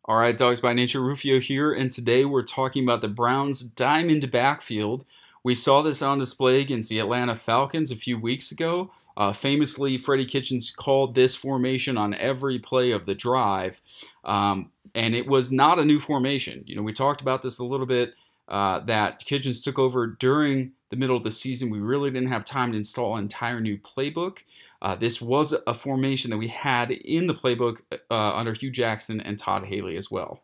All right, Dogs by Nature, Rufio here, and today we're talking about the Browns' diamond backfield. We saw this on display against the Atlanta Falcons a few weeks ago. Famously, Freddie Kitchens called this formation on every play of the drive, and it was not a new formation. We talked about this a little bit, that Kitchens took over during the middle of the season. We really didn't have time to install an entire new playbook. This was a formation that we had in the playbook under Hugh Jackson and Todd Haley as well.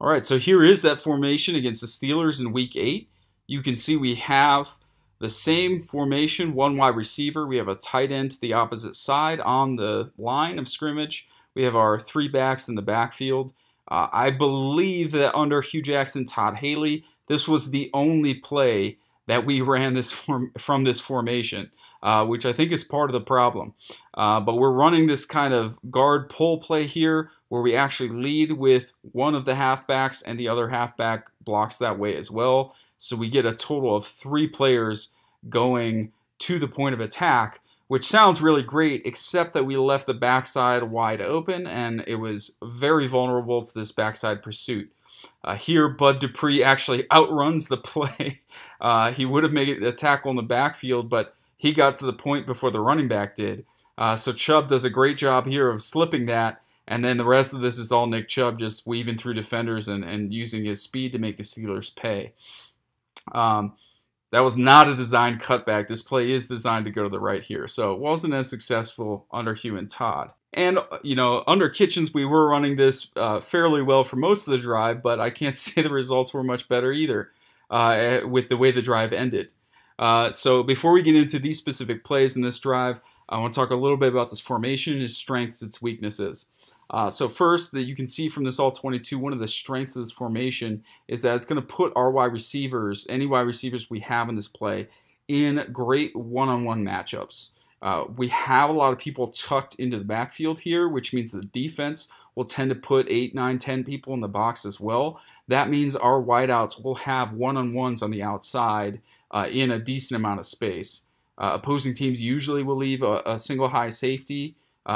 All right, so here is that formation against the Steelers in Week 8. You can see we have the same formation, one wide receiver. We have a tight end to the opposite side on the line of scrimmage. We have our three backs in the backfield. I believe that under Hugh Jackson, Todd Haley, this was the only play that we ran from this formation, which I think is part of the problem. But we're running this kind of guard pull play here where we actually lead with one of the halfbacks and the other halfback blocks that way as well. So we get a total of 3 players going to the point of attack, which sounds really great, except that we left the backside wide open and it was very vulnerable to this backside pursuit. Here, Bud Dupree actually outruns the play. He would have made a tackle in the backfield, but he got to the point before the running back did. So Chubb does a great job here of slipping that, and then the rest of this is all Nick Chubb just weaving through defenders and using his speed to make the Steelers pay. That was not a designed cutback. This play is designed to go to the right here, so it wasn't as successful under Hugh and Todd. And, under Kitchens, we were running this fairly well for most of the drive, but I can't say the results were much better either with the way the drive ended. So before we get into these specific plays in this drive, I want to talk a little bit about this formation, its strengths, its weaknesses. So first, that you can see from this all-22, one of the strengths of this formation is that it's going to put our wide receivers, any wide receivers we have in this play, in great one-on-one matchups. We have a lot of people tucked into the backfield here, which means the defense will tend to put 8, 9, 10 people in the box as well. That means our wideouts will have one-on-ones on the outside in a decent amount of space. Opposing teams usually will leave a single high safety,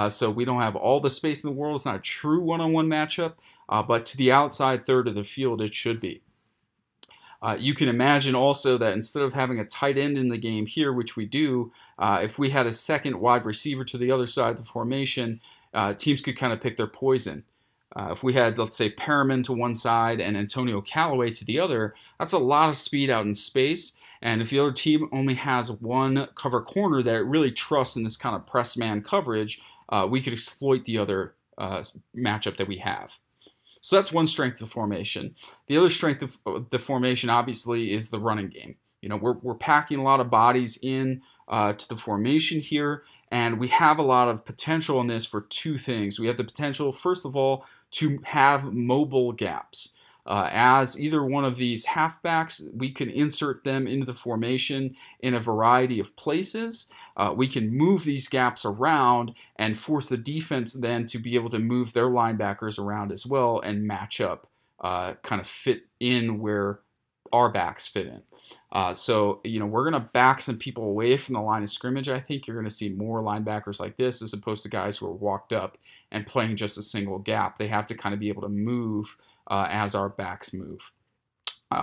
so we don't have all the space in the world. It's not a true one-on-one matchup, but to the outside third of the field, it should be. You can imagine also that instead of having a tight end in the game here, which we do, if we had a second wide receiver to the other side of the formation, teams could kind of pick their poison. If we had, let's say, Perriman to one side and Antonio Callaway to the other, that's a lot of speed out in space. And if the other team only has one cover corner that it really trusts in this kind of press man coverage, we could exploit the other matchup that we have. So that's one strength of the formation. The other strength of the formation, obviously, is the running game. We're packing a lot of bodies in to the formation here, and we have a lot of potential in this for 2 things. We have the potential, first of all, to have mobile gaps. As either one of these halfbacks, we can insert them into the formation in a variety of places. We can move these gaps around and force the defense then to be able to move their linebackers around as well and match up, kind of fit in where our backs fit in. So we're going to back some people away from the line of scrimmage. I think you're going to see more linebackers like this as opposed to guys who are walked up and playing just a single gap. They have to kind of be able to move as our backs move.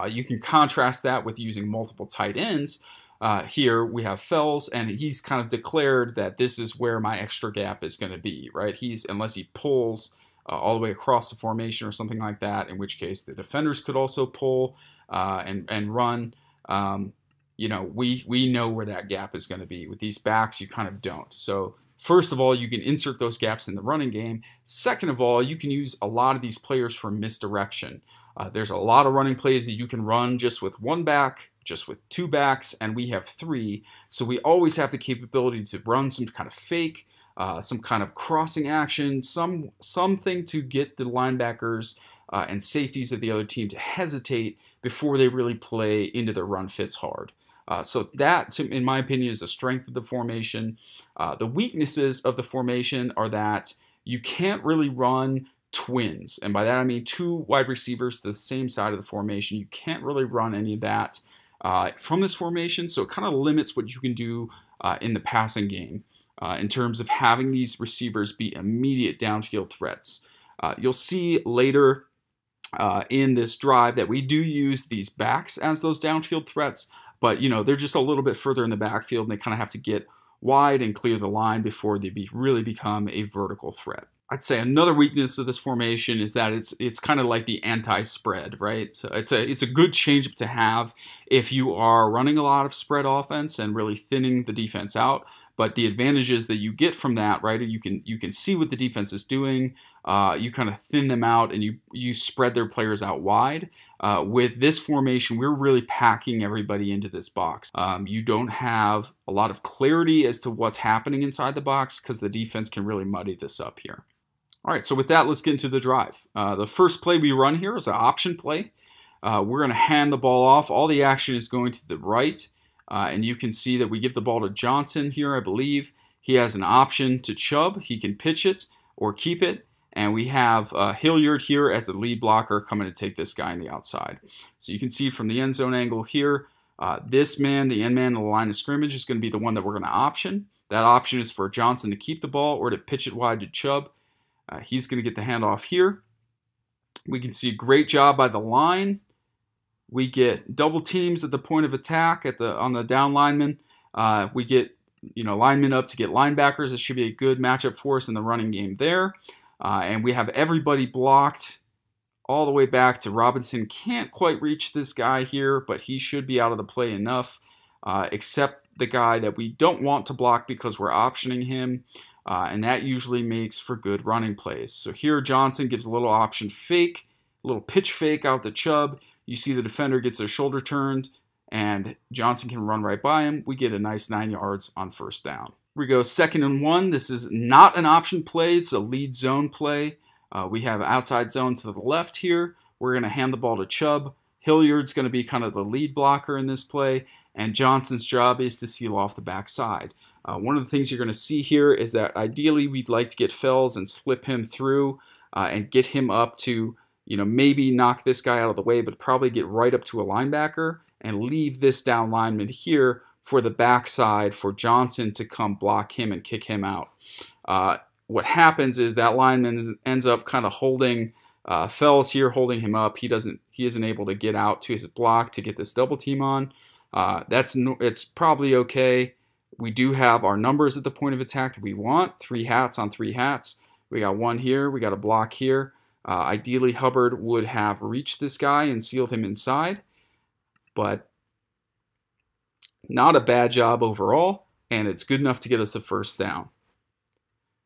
You can contrast that with using multiple tight ends. Here we have Fells, and he's kind of declared that this is where my extra gap is going to be, right? Unless he pulls all the way across the formation or something like that, in which case the defenders could also pull and run. We know where that gap is going to be. With these backs, you kind of don't. So first of all, you can insert those gaps in the running game. Second of all, you can use a lot of these players for misdirection. There's a lot of running plays that you can run just with one back, just with 2 backs, and we have 3. So we always have the capability to run some kind of fake, some kind of crossing action, something to get the linebackers and safeties of the other team to hesitate before they really play into their run fits hard. So that, in my opinion, is a strength of the formation. The weaknesses of the formation are that you can't really run twins. And by that I mean 2 wide receivers to the same side of the formation. You can't really run any of that from this formation. So it kind of limits what you can do in the passing game in terms of having these receivers be immediate downfield threats. You'll see later in this drive that we do use these backs as those downfield threats, but they're just a little bit further in the backfield and they kind of have to get wide and clear the line before they really become a vertical threat. I'd say another weakness of this formation is that it's kind of like the anti-spread, right? So it's a good changeup to have if you are running a lot of spread offense and really thinning the defense out. But the advantages that you get from that, right? You can see what the defense is doing. You kind of thin them out and you spread their players out wide. With this formation, we're really packing everybody into this box. You don't have a lot of clarity as to what's happening inside the box because the defense can really muddy this up here. All right, so with that, let's get into the drive. The first play we run here is an option play. We're going to hand the ball off. All the action is going to the right. And you can see that we give the ball to Johnson here, I believe. He has an option to Chubb. He can pitch it or keep it. And we have Hilliard here as the lead blocker coming to take this guy on the outside. So you can see from the end zone angle here, this man, the end man in the line of scrimmage, is going to be the one that we're going to option. That option is for Johnson to keep the ball or to pitch it wide to Chubb. He's going to get the handoff here. We can see a great job by the line. We get double teams at the point of attack on the down lineman. We get linemen up to get linebackers. It should be a good matchup for us in the running game there. And we have everybody blocked all the way back to Robinson. Can't quite reach this guy here, but he should be out of the play enough, except the guy that we don't want to block because we're optioning him. And that usually makes for good running plays. So here Johnson gives a little option fake, a little pitch fake out to Chubb. You see the defender gets their shoulder turned, and Johnson can run right by him. We get a nice 9 yards on first down. We go 2nd and 1. This is not an option play. It's a lead zone play. We have outside zone to the left here. We're going to hand the ball to Chubb. Hilliard's going to be kind of the lead blocker in this play, and Johnson's job is to seal off the backside. One of the things you're going to see here is that ideally we'd like to get Fells and slip him through and get him up to, maybe knock this guy out of the way, but probably get right up to a linebacker and leave this down lineman here for the backside for Johnson to come block him and kick him out. What happens is that lineman ends up kind of holding Fells here, holding him up. He isn't able to get out to his block to get this double team on. It's probably okay. We do have our numbers at the point of attack that we want. 3 hats on 3 hats. We got 1 here. We got a block here. Ideally, Hubbard would have reached this guy and sealed him inside. But not a bad job overall. And it's good enough to get us a first down.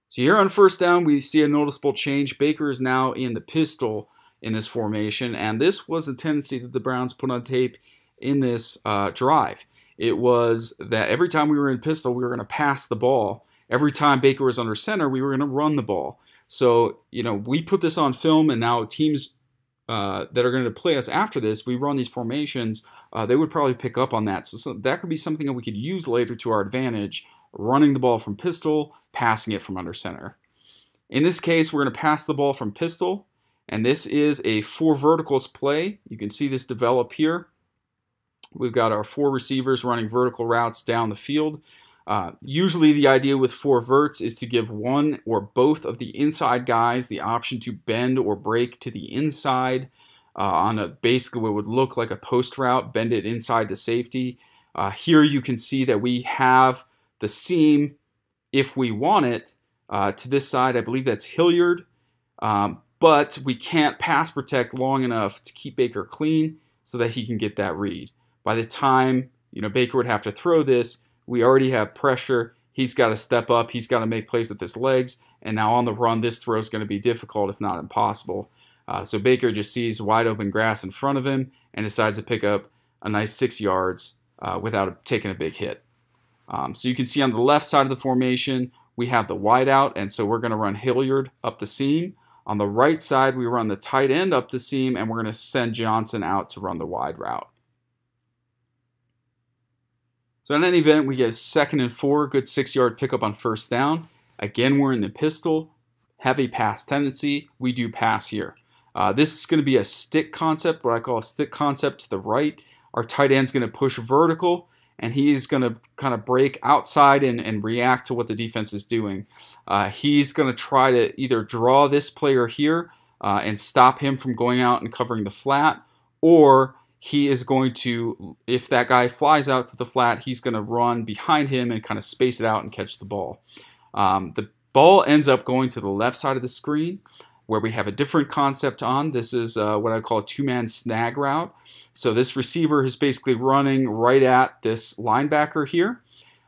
So here on first down, we see a noticeable change. Baker is now in the pistol in this formation. And this was a tendency that the Browns put on tape in this drive. It was that every time we were in pistol, we were going to pass the ball. Every time Baker was under center, we were going to run the ball. So, we put this on film, and now teams that are going to play us after this, we run these formations, they would probably pick up on that. So that could be something that we could use later to our advantage, running the ball from pistol, passing it from under center. In this case, we're going to pass the ball from pistol, and this is a 4 verticals play. You can see this develop here. We've got our 4 receivers running vertical routes down the field. Usually the idea with 4 verts is to give one or both of the inside guys the option to bend or break to the inside on basically what would look like a post route, bend it inside to safety. Here you can see that we have the seam, if we want it, to this side. I believe that's Hilliard, but we can't pass protect long enough to keep Baker clean so that he can get that read. By the time Baker would have to throw this, we already have pressure. He's got to step up. He's got to make plays with his legs. And now on the run, this throw is going to be difficult, if not impossible. So Baker just sees wide open grass in front of him and decides to pick up a nice 6 yards without taking a big hit. So you can see on the left side of the formation, we have the wide out, and so we're going to run Hilliard up the seam. On the right side, we run the tight end up the seam, and we're going to send Johnson out to run the wide route. So in any event, we get 2nd and 4, good 6-yard pickup on first down. Again, we're in the pistol, heavy pass tendency. We do pass here. This is going to be a stick concept, what I call a stick concept to the right. Our tight end's going to push vertical, and he's going to kind of break outside and react to what the defense is doing. He's going to try to either draw this player here and stop him from going out and covering the flat, or he is going to, if that guy flies out to the flat, he's going to run behind him and kind of space it out and catch the ball. The ball ends up going to the left side of the screen, where we have a different concept on. This is what I call a two-man snag route. So this receiver is basically running right at this linebacker here.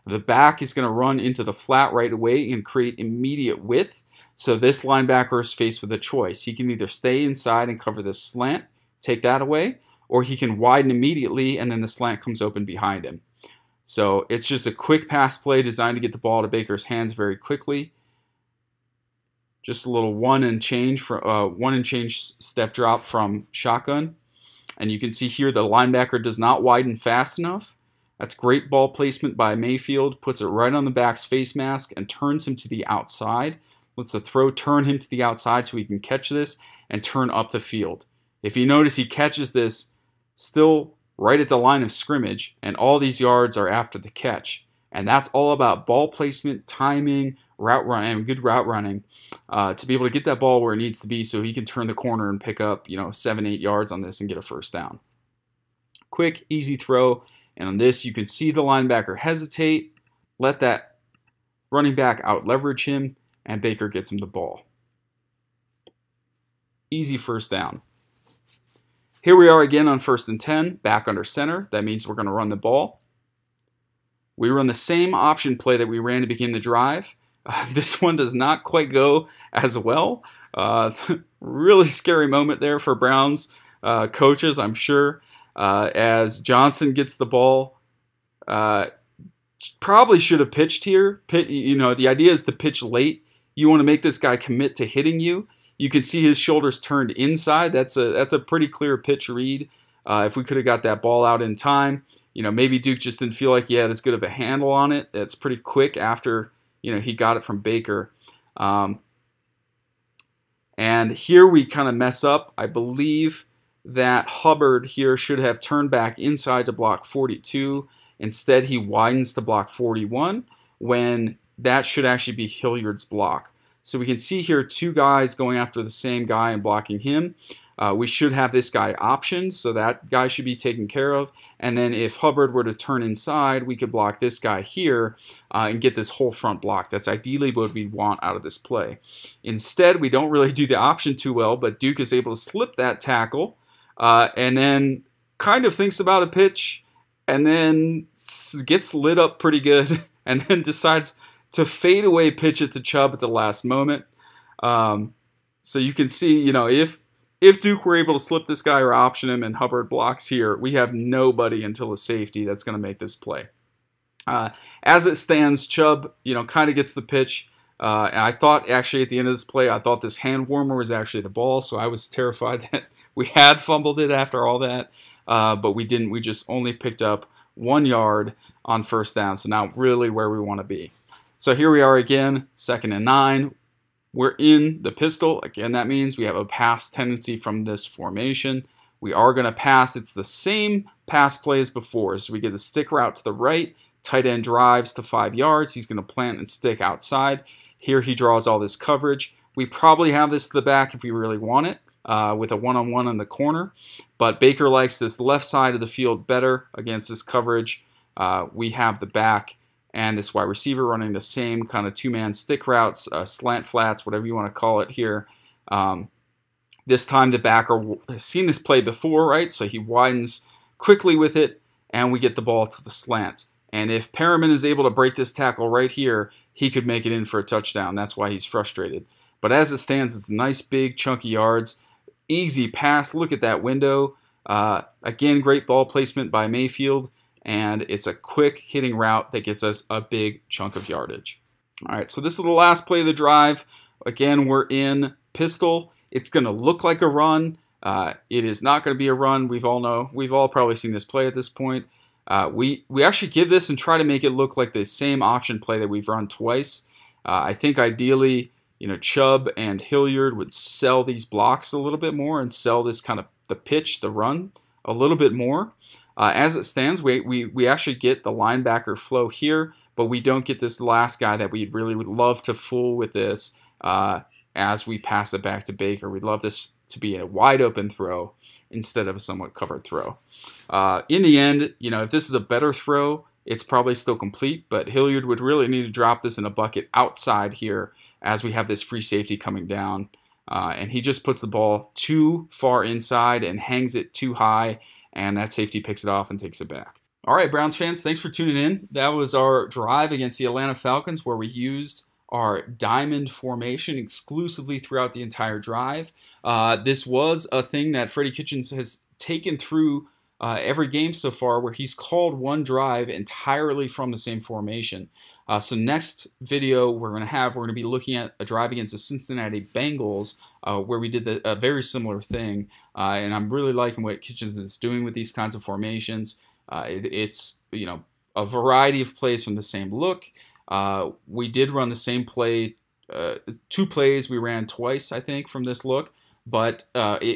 The back is going to run into the flat right away and create immediate width. So this linebacker is faced with a choice. He can either stay inside and cover this slant, take that away, or he can widen immediately and then the slant comes open behind him. So it's just a quick pass play designed to get the ball to Baker's hands very quickly. Just a little one and change step drop from shotgun. And you can see here the linebacker does not widen fast enough. That's great ball placement by Mayfield. Puts it right on the back's face mask and turns him to the outside. Lets the throw turn him to the outside so he can catch this and turn up the field. If you notice, he catches this still right at the line of scrimmage, and all these yards are after the catch. And that's all about ball placement, timing, route run, and good route running to be able to get that ball where it needs to be so he can turn the corner and pick up 7-8 yards on this and get a first down. Quick, easy throw. And on this, you can see the linebacker hesitate, let that running back out leverage him, and Baker gets him the ball. Easy first down. Here we are again on 1st and 10, back under center. That means we're going to run the ball. We run the same option play that we ran to begin the drive. This one does not quite go as well. Really scary moment there for Browns coaches, I'm sure. As Johnson gets the ball, probably should have pitched here. The idea is to pitch late. You want to make this guy commit to hitting you. You can see his shoulders turned inside. That's a pretty clear pitch read. If we could have got that ball out in time, maybe Duke just didn't feel like he had as good of a handle on it. It's pretty quick after he got it from Baker. And here we kind of mess up. I believe that Hubbard here should have turned back inside to block 42. Instead, he widens to block 41 when that should actually be Hilliard's block. So we can see here two guys going after the same guy and blocking him. We should have this guy optioned, so that guy should be taken care of. And then if Hubbard were to turn inside, we could block this guy here and get this whole front block. That's ideally what we want out of this play. Instead, we don't really do the option too well, but Duke is able to slip that tackle and then kind of thinks about a pitch and then gets lit up pretty good and then decides to fade away pitch it to Chubb at the last moment. So you can see, if Duke were able to slip this guy or option him and Hubbard blocks here, we have nobody until a safety that's going to make this play. As it stands, Chubb, kind of gets the pitch. And I thought actually at the end of this play, I thought this hand warmer was actually the ball. So I was terrified that we had fumbled it after all that. But we didn't. We just only picked up 1 yard on first down. So now really where we want to be. So here we are again, 2nd and 9. We're in the pistol. Again, that means we have a pass tendency from this formation. We are going to pass. It's the same pass play as before. So we get the stick route to the right. Tight end drives to 5 yards. He's going to plant and stick outside. Here he draws all this coverage. We probably have this to the back if we really want it with a one-on-one in the corner. But Baker likes this left side of the field better against this coverage. We have the back and this wide receiver running the same kind of two-man stick routes, slant flats, whatever you want to call it here. This time the backer has seen this play before, right? So he widens quickly with it, and we get the ball to the slant. And if Perriman is able to break this tackle right here, he could make it in for a touchdown. That's why he's frustrated. But as it stands, it's a nice big chunky yards. Easy pass. Look at that window. Again, great ball placement by Mayfield. And it's a quick hitting route that gets us a big chunk of yardage. All right, so this is the last play of the drive. Again, we're in pistol. It's going to look like a run. It is not going to be a run. We've all probably seen this play at this point. We actually give this and try to make it look like the same option play that we've run twice. I think ideally, Chubb and Hilliard would sell these blocks a little bit more and sell this kind of the pitch, the run, a little bit more. As it stands, we actually get the linebacker flow here, but we don't get this last guy that we really would love to fool with this. And as we pass it back to Baker. We'd love this to be a wide open throw instead of a somewhat covered throw. In the end, if this is a better throw, it's probably still complete, but Hilliard would really need to drop this in a bucket outside here as we have this free safety coming down. And he just puts the ball too far inside and hangs it too high, and that safety picks it off and takes it back. All right, Browns fans, thanks for tuning in. That was our drive against the Atlanta Falcons, where we used our diamond formation exclusively throughout the entire drive. This was a thing that Freddie Kitchens has taken through every game so far, where he's called one drive entirely from the same formation. So next video we're going to be looking at a drive against the Cincinnati Bengals, where we did a very similar thing. And I'm really liking what Kitchens is doing with these kinds of formations. It's a variety of plays from the same look. We did run the same play, 2 plays we ran twice, I think, from this look. But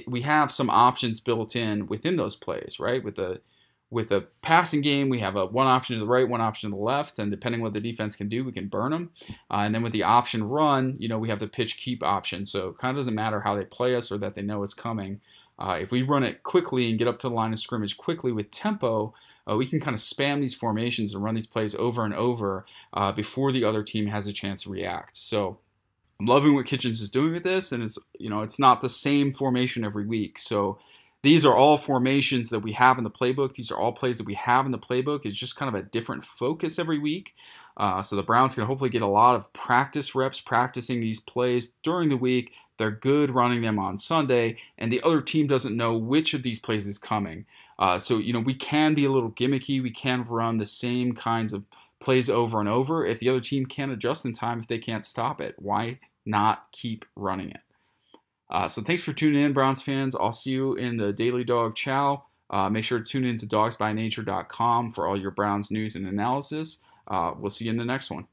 we have some options built in within those plays, right? With a passing game, we have one option to the right, one option to the left, and depending what the defense can do, we can burn them. And then with the option run, we have the pitch keep option. So it kind of doesn't matter how they play us or that they know it's coming. If we run it quickly and get up to the line of scrimmage quickly with tempo, we can kind of spam these formations and run these plays over and over before the other team has a chance to react. So I'm loving what Kitchens is doing with this, and it's not the same formation every week. So these are all formations that we have in the playbook. These are all plays that we have in the playbook. It's just kind of a different focus every week. So the Browns can hopefully get a lot of practice reps practicing these plays during the week. They're good running them on Sunday, and the other team doesn't know which of these plays is coming. So we can be a little gimmicky. We can run the same kinds of plays over and over. If the other team can't adjust in time, if they can't stop it, why not keep running it? So thanks for tuning in, Browns fans. I'll see you in the Daily Dog Chow. Make sure to tune in to dogsbynature.com for all your Browns news and analysis. We'll see you in the next one.